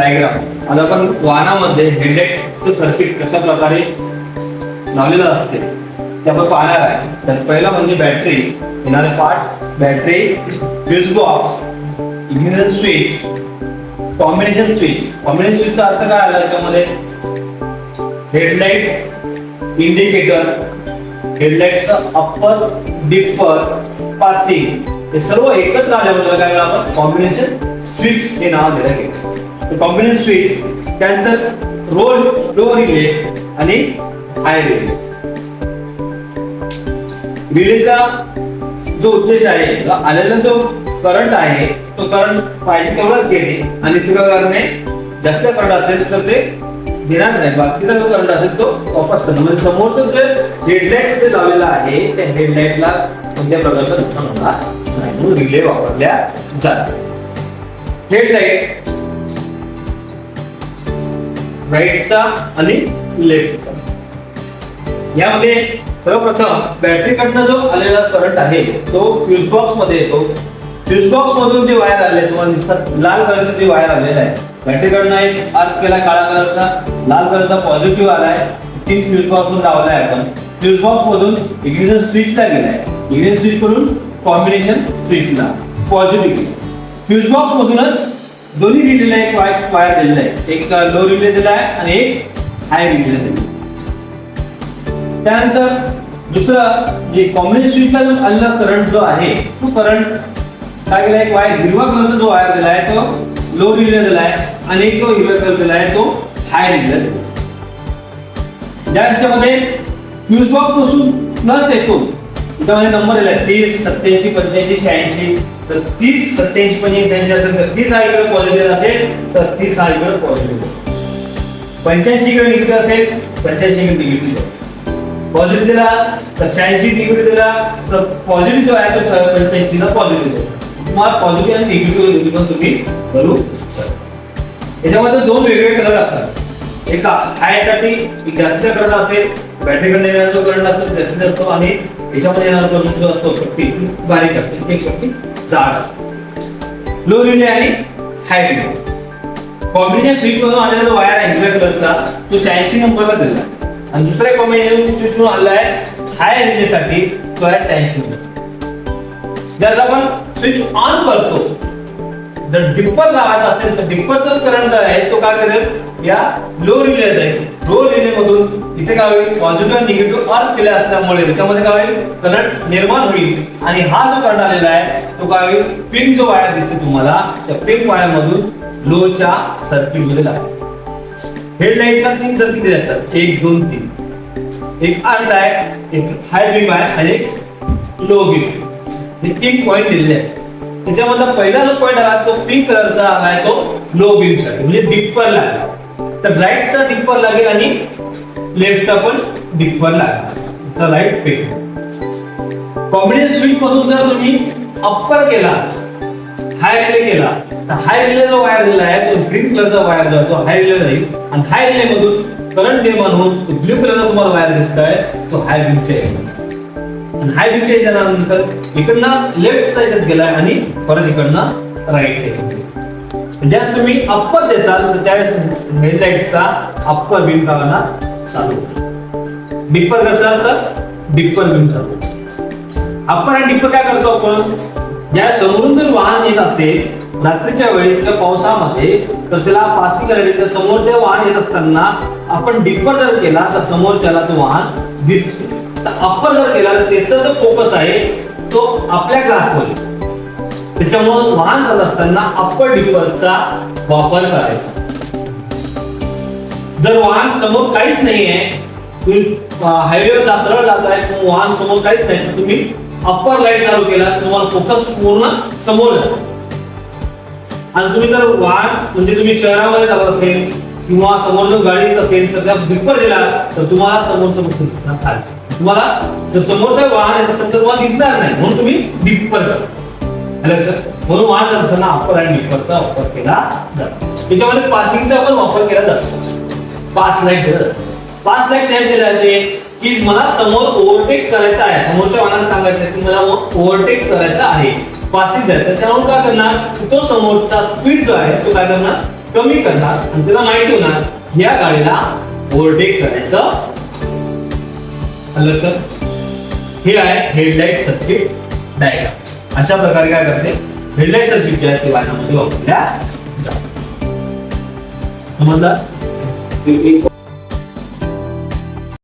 Diagram. आज आपण वाहनामध्ये हेडलाइटचं सर्किट कशा प्रकारे लावलेलं असते ते आपण पाहणार आहे. तर पहिला म्हणजे बॅटरी, येणारे parts, battery, fuse box, ignition switch, combination switch. Combination स्विचचा अर्थ काय आला त्यामध्ये? हेडलाइट, इंडिकेटर, हेडलाइटचं अप्पर, डिपर, पासिंग हे सर्व एकत्र आल्यामुळे काय आपण कॉम्बिनेशन स्विच हे नाव दिलं गेलं. कॉम्बिनेशन स्विच त्यानंतर लो रिले आणि हाय रिले. रिलेचा जो उद्देश आहे, आलेला जो करंट आहे तो करंट पाहिजे तेवढाच घेणे आणि तुला करणे जास्त करंट असेल तर ते घेणार नाही, बाकीचा जो करंट असेल तो वापस करणं. म्हणजे समोरचं जे हेडलाइट जे लावलेलं आहे त्या हेडलाइटला कोणत्या प्रकारचं नुकसान होणार नाही म्हणून रिले वापरल्या जातात. हेडलाइट राईटचा आणि लेफ्टचा. यामध्ये सर्वप्रथम बॅटरीकडनं जो आलेला करंट आहे तो फ्यूज बॉक्स मध्ये येतो. फ्यूज बॉक्स मधून जे वायर आले तुम्हाला दिसतात, लाल कलरचे जे वायर आलेलं आहे, बॅटरीकडनं एक अर्थ केला काळा कलरचा, लाल कलरचा पॉझिटिव्ह आलाय, तीन फ्यूज बॉक्स मध्ये लावलाय आपण. फ्यूज बॉक्स मधून इग्निशन स्विचला गेलाय, इग्निशन स्विच करून कॉम्बिनेशन स्विचला पॉझिटिव्ह. फ्यूज बॉक्स मधूनच दोन्ही दिलेला एक वायर दिलेला आहे, एक लो रिले दिला आहे आणि एक हाय रिले दिला आहे. त्यानंतर दुसरं जे कॉम्बिनेशन स्विचला जो आलेला करंट जो आहे तो करंट काय केला, एक वायर हिरवा कलरचा जो वायर दिला आहे तो लो रिले दिला आहे आणि एक जो हिरवा कलर दिला आहे तो हाय रिले दिला. ज्याच्यामध्ये फ्यूज बॉक्स पासून प्लस येतो त्यामध्ये नंबर दिला आहे 30, 87, 85, 86. तर 30, 87, 85 असेल तर 30 हा इकडे पॉझिटिव्ह असेल तर 30 हा इकडे पॉझिटिव्ह. 85 इकडे निगेटिव्ह असेल 85 इकडे निगेटिव्ह. पॉझिटिव्ह दिला तर 86 निगेटिव्ह दिला तर पॉझिटिव्ह जो आहे तो 85 ला पॉझिटिव्ह दिला. तुम्हाला पॉझिटिव्ह आणि निगेटिव्ह पण तुम्ही करू शकता. याच्यामध्ये दोन वेगवेगळे कलर असतात. एका हाय साठी एक जास्त करंट असेल, बॅटरीकडे येणारा जो करंट असतो जास्तीत असतो आणि याच्यामध्ये येणारा करंट जो असतो पट्टी बारीक असते, एक पट्टी जाड असते. लो रिले आणि हाय रिले. कॉम्बिनेशन स्विच मधून आलेला जो वायर आहे हिरव्या कलरचा तो 86 नंबरला दिला आणि दुसऱ्या कॉम्बिनेशन स्विच मधून आला आहे हाय रिले साठी तो आहे 86 नंबर. जर आपण स्विच ऑन करतो, जर डिपर लावायचा असेल तर डिपरचा करंट आहे तो काय करेल, या लो रिले जाईल. लो रिले मधून इथे काय होईल, पॉझिटिव्ह आणि निगेटिव्ह अर्थ दिले असल्यामुळे त्याच्यामध्ये काय होईल, करंट निर्माण होईल आणि हा जो करंट आलेला आहे तो काय होईल, पिंक जो वायर दिसते तुम्हाला त्या पिंक वायर मधून लोच्या सर्किट मध्ये लागेल. हेडलाइटला 3 सर्किट दिले असतात, 1, 2, 3. एक अर्थ आहे, एक हाय बीम आहे आणि एक लो बीम. हे 3 पॉइंट दिलेले आहेत. त्याच्यामधला पहिला जो पॉइंट आला तो पिंक कलरचा आलाय तो लो बीम साठी म्हणजे डिपर लागला. तर राईटचा डिपर लागेल आणि लेफ्टचा पण डिपर लागेल. तर राईट पिक. कॉम्बिनेशन स्विच मधून जर तुम्ही अप्पर केला, हाय रिले केला तर हाय रिले जो वायर दिला आहे तो ग्रीन कलरचा वायर जो आहे तो हाय रिले जाईल आणि हाय रिले मधून करंट निर्माण होऊन ब्लू कलरचा तुम्हाला वायर दिसतोय तो हाय बीमच्या आणि हाय बीमच्या याच्यानंतर इकडनं लेफ्ट साइडला गेलाय आणि परत इकडनं राईट साइडला. ज्यास तुम्ही अप्पर देसाल तर त्यावेळेस हेडलाइटचा अप्पर बीम का होणार, चालू होईल. डिपर करसाल तर डिपर बीम चालू होईल. अप्पर आणि डिपर काय करतो आपण, ज्या समोरून जर वाहन येत असेल रात्रीच्या वेळी किंवा पावसामध्ये तर त्याला पासिंग करायला तर समोरच्या वाहन येत असताना आपण डिपर जर केला तर समोरच्याला तो वाहन दिसतो. अप्पर जर केला तर त्याचा जो फोकस आहे तो आपल्या ग्लासवर, त्याच्यामुळे वाहन चालत असताना अप्पर डिपरचा वापर करायचा. जर वाहन समोर काहीच नाहीये, हायवेवर सरळ जात आहे, वाहन समोर काहीच नाही तर तुम्ही अप्पर लाईट चालू केला तुम्हाला फोकस पूर्ण समोर जातो. आणि तुम्ही जर वाहन म्हणजे तुम्ही शहरामध्ये जात असेल किंवा समोर जर गाडी येत असेल तर त्या डिपर दिला तर तुम्हाला समोरचं गोष्ट दिसणार खाली. तुम्हाला जर समोरचं वाहन येत असेल तर तुम्हाला दिसणार नाही म्हणून तुम्ही डिपर करा. म्हणून वाहन जात असताना अप्पर आणि डिपरचा वापर केला जातो. त्याच्यामध्ये पासिंगचा पण वापर केला जातो. पास लाईट दिला जातो. पास लाईट दिला जाते की मला समोर ओव्हरटेक करायचा आहे, समोरच्या वाहनाला सांगायचं की मला ओव्हरटेक करायचा आहे, पासिंग द्यायचं. त्यामुळे काय करणार, तो समोरचा स्पीड जो आहे तो काय करणार कमी करणार आणि त्याला माहिती होणार या गाडीला ओव्हरटेक करायचं. लक्षात, हे आहे हेडलाईट सर्किट डायग्राम. अशा प्रकारे काय करते हेडलाईट सर्किट जे आहे ते वाहनामध्ये वापरल्या जाते. समजलं?